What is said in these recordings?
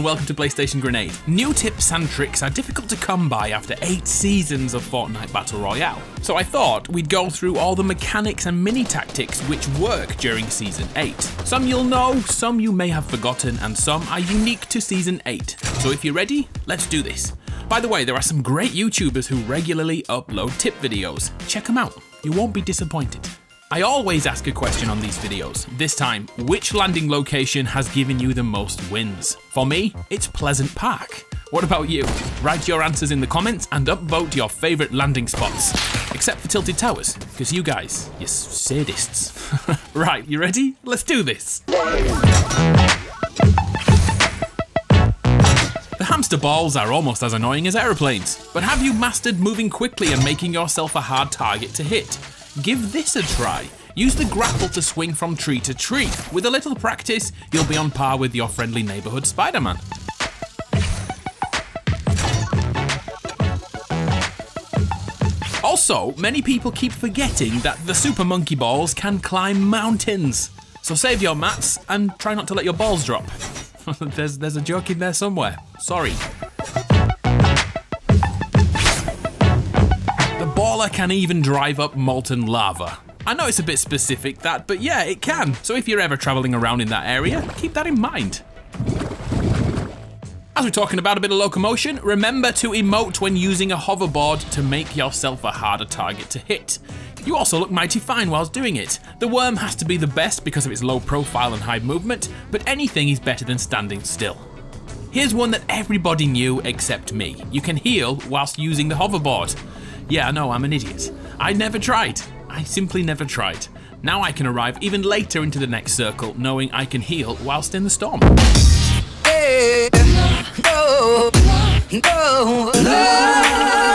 and welcome to PlayStation Grenade. New tips and tricks are difficult to come by after 8 seasons of Fortnite Battle Royale, so I thought we'd go through all the mechanics and mini tactics which work during Season 8. Some you'll know, some you may have forgotten, and some are unique to Season 8. So if you're ready, let's do this. By the way, there are some great YouTubers who regularly upload tip videos. Check them out, you won't be disappointed. I always ask a question on these videos. This time, which landing location has given you the most wins? For me, it's Pleasant Park. What about you? Write your answers in the comments and upvote your favourite landing spots. Except for Tilted Towers, because you guys, you're sadists. Right, you ready? Let's do this. The hamster balls are almost as annoying as aeroplanes, but have you mastered moving quickly and making yourself a hard target to hit? Give this a try. Use the grapple to swing from tree to tree. With a little practice, you'll be on par with your friendly neighbourhood Spider-Man. Also, many people keep forgetting that the Super Monkey Balls can climb mountains. So save your mats and try not to let your balls drop. There's a joke in there somewhere. Sorry. The baller can even drive up molten lava. I know it's a bit specific that, but yeah, it can. So if you're ever traveling around in that area, keep that in mind. As we're talking about a bit of locomotion, remember to emote when using a hoverboard to make yourself a harder target to hit. You also look mighty fine whilst doing it. The worm has to be the best because of its low profile and high movement, but anything is better than standing still. Here's one that everybody knew except me. You can heal whilst using the hoverboard. Yeah, I know, I'm an idiot. I never tried. I simply never tried. Now I can arrive even later into the next circle, knowing I can heal whilst in the storm. Hey, no, no, no.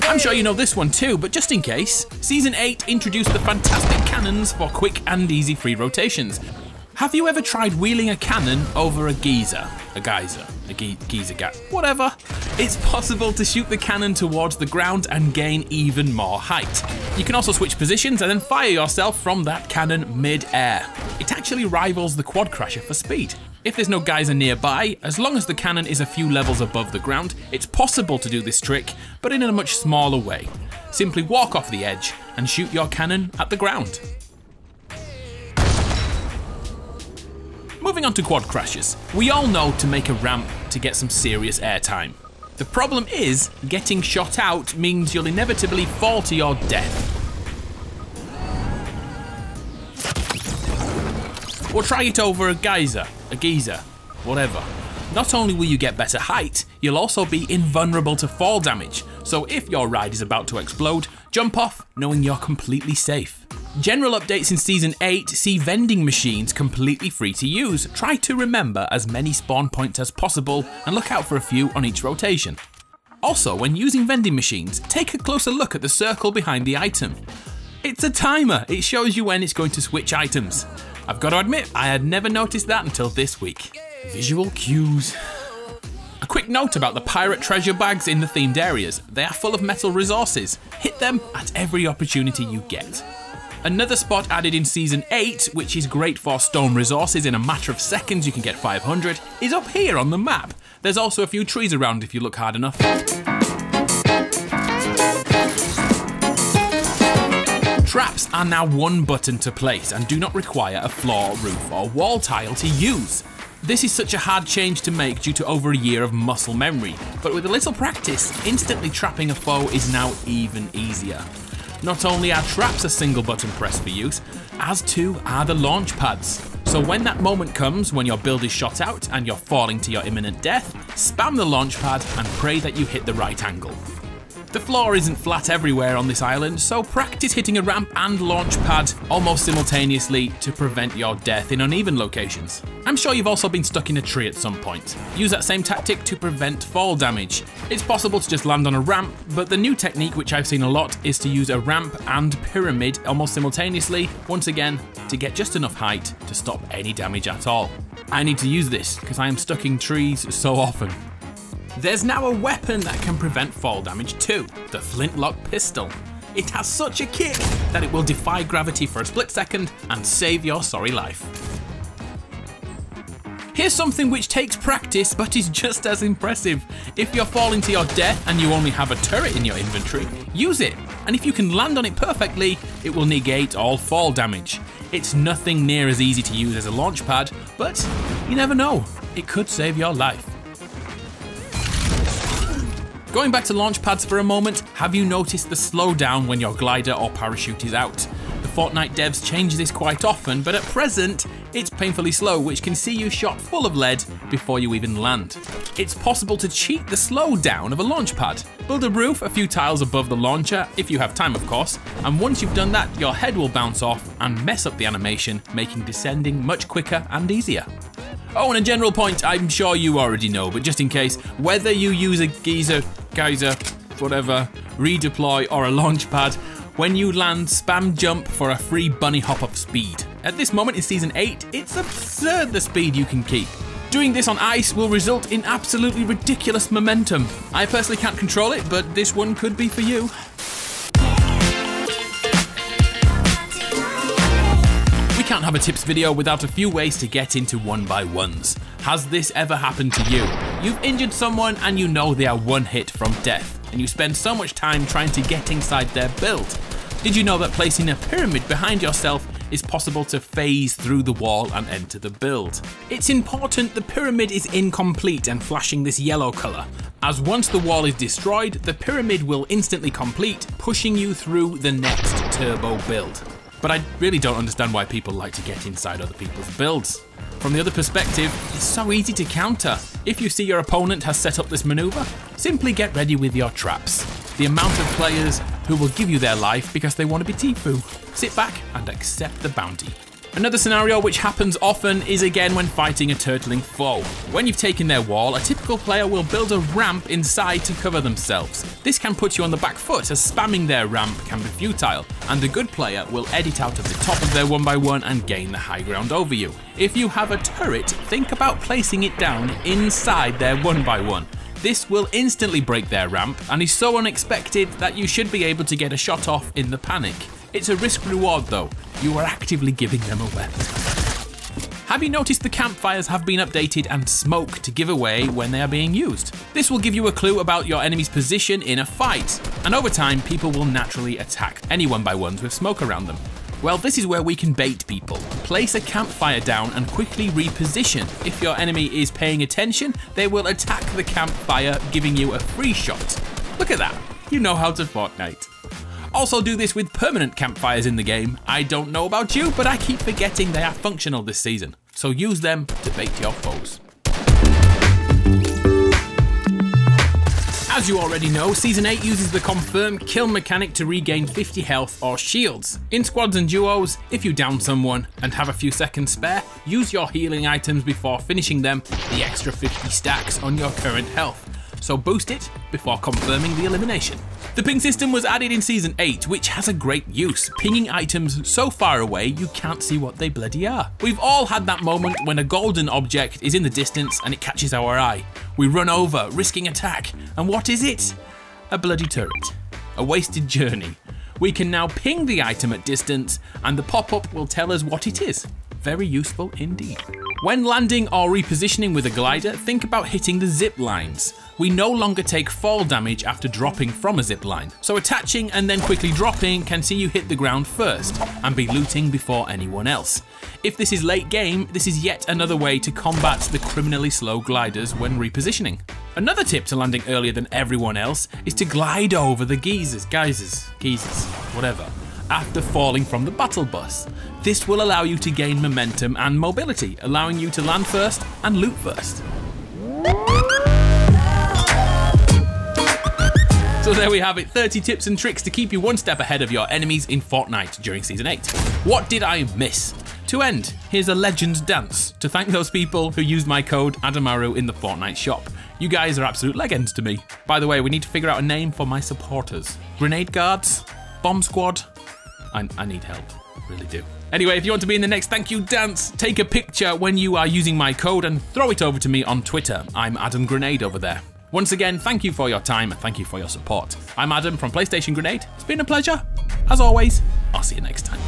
I'm sure you know this one too, but just in case, Season 8 introduced the fantastic cannons for quick and easy free rotations. Have you ever tried wheeling a cannon over a geyser? Geyser gap, whatever. It's possible to shoot the cannon towards the ground and gain even more height. You can also switch positions and then fire yourself from that cannon mid-air. It actually rivals the quad crasher for speed. If there's no geyser nearby, as long as the cannon is a few levels above the ground, it's possible to do this trick, but in a much smaller way. Simply walk off the edge and shoot your cannon at the ground. Moving on to quad crashes. We all know to make a ramp to get some serious airtime. The problem is, getting shot out means you'll inevitably fall to your death. Or try it over a geyser, whatever. Not only will you get better height, you'll also be invulnerable to fall damage, so if your ride is about to explode, jump off knowing you're completely safe. General updates in Season 8 see vending machines completely free to use. Try to remember as many spawn points as possible and look out for a few on each rotation. Also, when using vending machines, take a closer look at the circle behind the item. It's a timer, it shows you when it's going to switch items. I've got to admit, I had never noticed that until this week. Visual cues. A quick note about the pirate treasure bags in the themed areas. They are full of metal resources. Hit them at every opportunity you get. Another spot added in Season 8, which is great for stone resources in a matter of seconds, you can get 500, is up here on the map. There's also a few trees around if you look hard enough. Traps are now one button to place and do not require a floor, roof or wall tile to use. This is such a hard change to make due to over a year of muscle memory, but with a little practice, instantly trapping a foe is now even easier. Not only are traps a single button press for use, as too are the launch pads. So when that moment comes when your build is shot out and you're falling to your imminent death, spam the launch pad and pray that you hit the right angle. The floor isn't flat everywhere on this island, so practice hitting a ramp and launch pad almost simultaneously to prevent your death in uneven locations. I'm sure you've also been stuck in a tree at some point. Use that same tactic to prevent fall damage. It's possible to just land on a ramp, but the new technique which I've seen a lot is to use a ramp and pyramid almost simultaneously, once again, to get just enough height to stop any damage at all. I need to use this because I am stuck in trees so often. There's now a weapon that can prevent fall damage too, the flintlock pistol. It has such a kick that it will defy gravity for a split second and save your sorry life. Here's something which takes practice but is just as impressive. If you're falling to your death and you only have a turret in your inventory, use it. And if you can land on it perfectly, it will negate all fall damage. It's nothing near as easy to use as a launch pad, but you never know, it could save your life. Going back to launch pads for a moment, have you noticed the slowdown when your glider or parachute is out? The Fortnite devs change this quite often, but at present, it's painfully slow, which can see you shot full of lead before you even land. It's possible to cheat the slowdown of a launch pad. Build a roof a few tiles above the launcher, if you have time of course, and once you've done that, your head will bounce off and mess up the animation, making descending much quicker and easier. Oh, and a general point I'm sure you already know, but just in case, whether you use a geyser, whatever, redeploy or a launch pad, when you land, spam jump for a free bunny hop of speed. At this moment in Season 8, it's absurd the speed you can keep. Doing this on ice will result in absolutely ridiculous momentum. I personally can't control it, but this one could be for you. We can't have a tips video without a few ways to get into 1x1s. Has this ever happened to you? You've injured someone and you know they are one hit from death, and you spend so much time trying to get inside their build. Did you know that placing a pyramid behind yourself is possible to phase through the wall and enter the build? It's important the pyramid is incomplete and flashing this yellow colour, as once the wall is destroyed, the pyramid will instantly complete, pushing you through the next turbo build. But I really don't understand why people like to get inside other people's builds. From the other perspective, it's so easy to counter. If you see your opponent has set up this maneuver, simply get ready with your traps. The amount of players who will give you their life because they want to be Tifu. Sit back and accept the bounty. Another scenario which happens often is again when fighting a turtling foe. When you've taken their wall, a typical player will build a ramp inside to cover themselves. This can put you on the back foot as spamming their ramp can be futile, and a good player will edit out of the top of their 1x1 and gain the high ground over you. If you have a turret, think about placing it down inside their 1x1. This will instantly break their ramp and is so unexpected that you should be able to get a shot off in the panic. It's a risk reward though, you are actively giving them a weapon. Have you noticed the campfires have been updated and smoke to give away when they are being used? This will give you a clue about your enemy's position in a fight, and over time people will naturally attack any 1x1s with smoke around them. Well, this is where we can bait people. Place a campfire down and quickly reposition. If your enemy is paying attention, they will attack the campfire, giving you a free shot. Look at that, you know how to Fortnite. Also do this with permanent campfires in the game. I don't know about you, but I keep forgetting they are functional this season. So use them to bait your foes. As you already know, Season 8 uses the confirm kill mechanic to regain 50 health or shields. In squads and duos, if you down someone and have a few seconds spare, use your healing items before finishing them, the extra 50 stacks on your current health. So boost it before confirming the elimination. The ping system was added in Season 8, which has a great use, pinging items so far away you can't see what they bloody are. We've all had that moment when a golden object is in the distance and it catches our eye. We run over, risking attack, and what is it? A bloody turret. A wasted journey. We can now ping the item at distance and the pop-up will tell us what it is. Very useful indeed. When landing or repositioning with a glider, think about hitting the zip lines. We no longer take fall damage after dropping from a zip line, so attaching and then quickly dropping can see you hit the ground first and be looting before anyone else. If this is late game, this is yet another way to combat the criminally slow gliders when repositioning. Another tip to landing earlier than everyone else is to glide over the geysers, whatever, after falling from the battle bus. This will allow you to gain momentum and mobility, allowing you to land first and loot first. So there we have it, 30 tips and tricks to keep you one step ahead of your enemies in Fortnite during Season 8. What did I miss? To end, here's a Legends dance to thank those people who used my code Adamaru in the Fortnite shop. You guys are absolute legends to me. By the way, we need to figure out a name for my supporters. Grenade guards? Bomb squad? I need help, really do. Anyway, if you want to be in the next thank you dance, take a picture when you are using my code and throw it over to me on Twitter. I'm Adam Grenade over there. Once again, thank you for your time and thank you for your support. I'm Adam from PlayStation Grenade. It's been a pleasure. As always, I'll see you next time.